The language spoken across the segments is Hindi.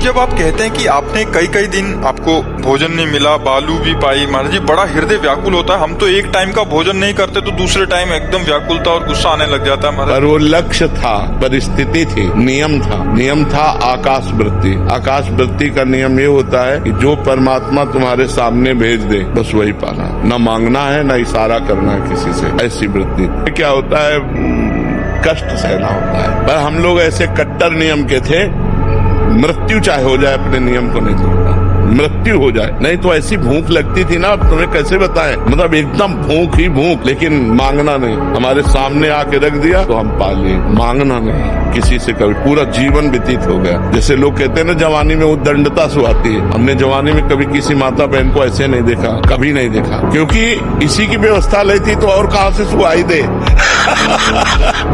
जब आप कहते हैं कि आपने कई कई दिन आपको भोजन नहीं मिला, बालू भी पाई, महाराज जी बड़ा हृदय व्याकुल होता है। हम तो एक टाइम का भोजन नहीं करते तो दूसरे टाइम एकदम व्याकुलता और गुस्सा आने लग जाता है महाराज। पर वो लक्ष्य था, परिस्थिति थी, नियम था आकाश वृत्ति। आकाश वृत्ति का नियम ये होता है कि जो परमात्मा तुम्हारे सामने भेज दे बस वही पाना, न मांगना है न इशारा करना है किसी से। ऐसी वृत्ति क्या होता है, कष्ट सहना होता है। पर हम लोग ऐसे कट्टर नियम के थे, मृत्यु चाहे हो जाए अपने नियम को नहीं तोड़ना, मृत्यु हो जाए। नहीं तो ऐसी भूख लगती थी ना, तुम्हें कैसे बताएं, मतलब एकदम भूख ही भूख, लेकिन मांगना नहीं। हमारे सामने आके रख दिया तो हम पा लिए, मांगना नहीं किसी से कभी। पूरा जीवन व्यतीत हो गया। जैसे लोग कहते हैं ना जवानी में उद्दंडता सुहाती है, हमने जवानी में कभी किसी माता बहन को ऐसे नहीं देखा, कभी नहीं देखा, क्योंकि इसी की व्यवस्था ली थी तो और कहाँ से सुहाई दे।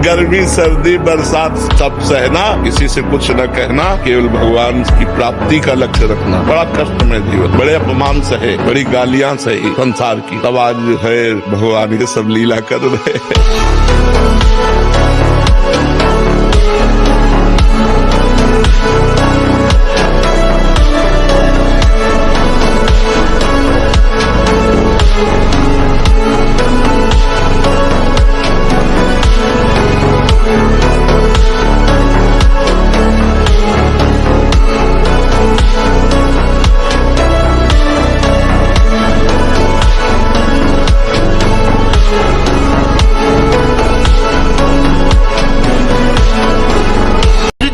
गर्मी सर्दी बरसात सब सहना, किसी से कुछ न कहना, केवल भगवान की प्राप्ति का लक्ष्य रखना। बड़ा कष्ट में जीवन, बड़े अपमान सहे, बड़ी गालियां सही संसार की, तब आज है भगवान ये सब लीला कर रहे।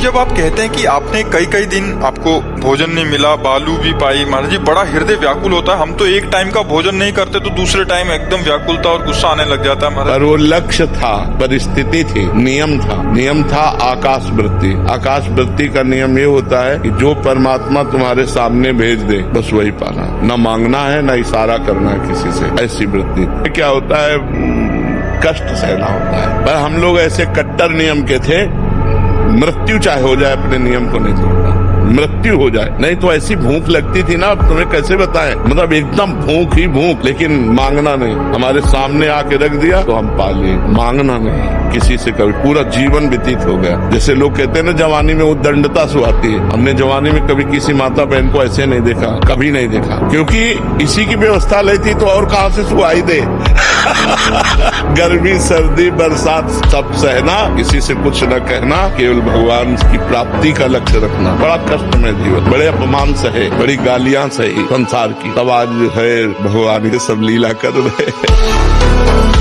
जब आप कहते हैं कि आपने कई कई दिन आपको भोजन नहीं मिला, बालू भी पाई, महाराज जी बड़ा हृदय व्याकुल होता है। हम तो एक टाइम का भोजन नहीं करते तो दूसरे टाइम एकदम व्याकुलता और गुस्सा आने लग जाता है महाराज। पर वो लक्ष्य था, परिस्थिति थी, नियम था आकाश वृत्ति। आकाश वृत्ति का नियम ये होता है कि जो परमात्मा तुम्हारे सामने भेज दे बस वही पाना, न मांगना है न इशारा करना है किसी से। ऐसी वृत्ति क्या होता है, कष्ट सहना होता है। पर हम लोग ऐसे कट्टर नियम के थे, मृत्यु चाहे हो जाए अपने नियम को नहीं तोड़ना, मृत्यु हो जाए। नहीं तो ऐसी भूख लगती थी ना, तुम्हें कैसे बताएं, मतलब एकदम भूख ही भूख, लेकिन मांगना नहीं। हमारे सामने आके रख दिया तो हम पा लिए, मांगना नहीं किसी से कभी। पूरा जीवन व्यतीत हो गया। जैसे लोग कहते हैं ना जवानी में उद्दंडता सुहाती है, हमने जवानी में कभी किसी माता बहन को ऐसे नहीं देखा, कभी नहीं देखा, क्योंकि इसी की व्यवस्था ली थी तो और कहाँ से सुहाई दे। गर्मी सर्दी बरसात सब सहना, किसी से कुछ न कहना, केवल भगवान की प्राप्ति का लक्ष्य रखना। बड़ा कष्ट में जीवन, बड़े अपमान सहे, बड़ी गालियां सही संसार की, तब आज है भगवान ये सब लीला कर रहे।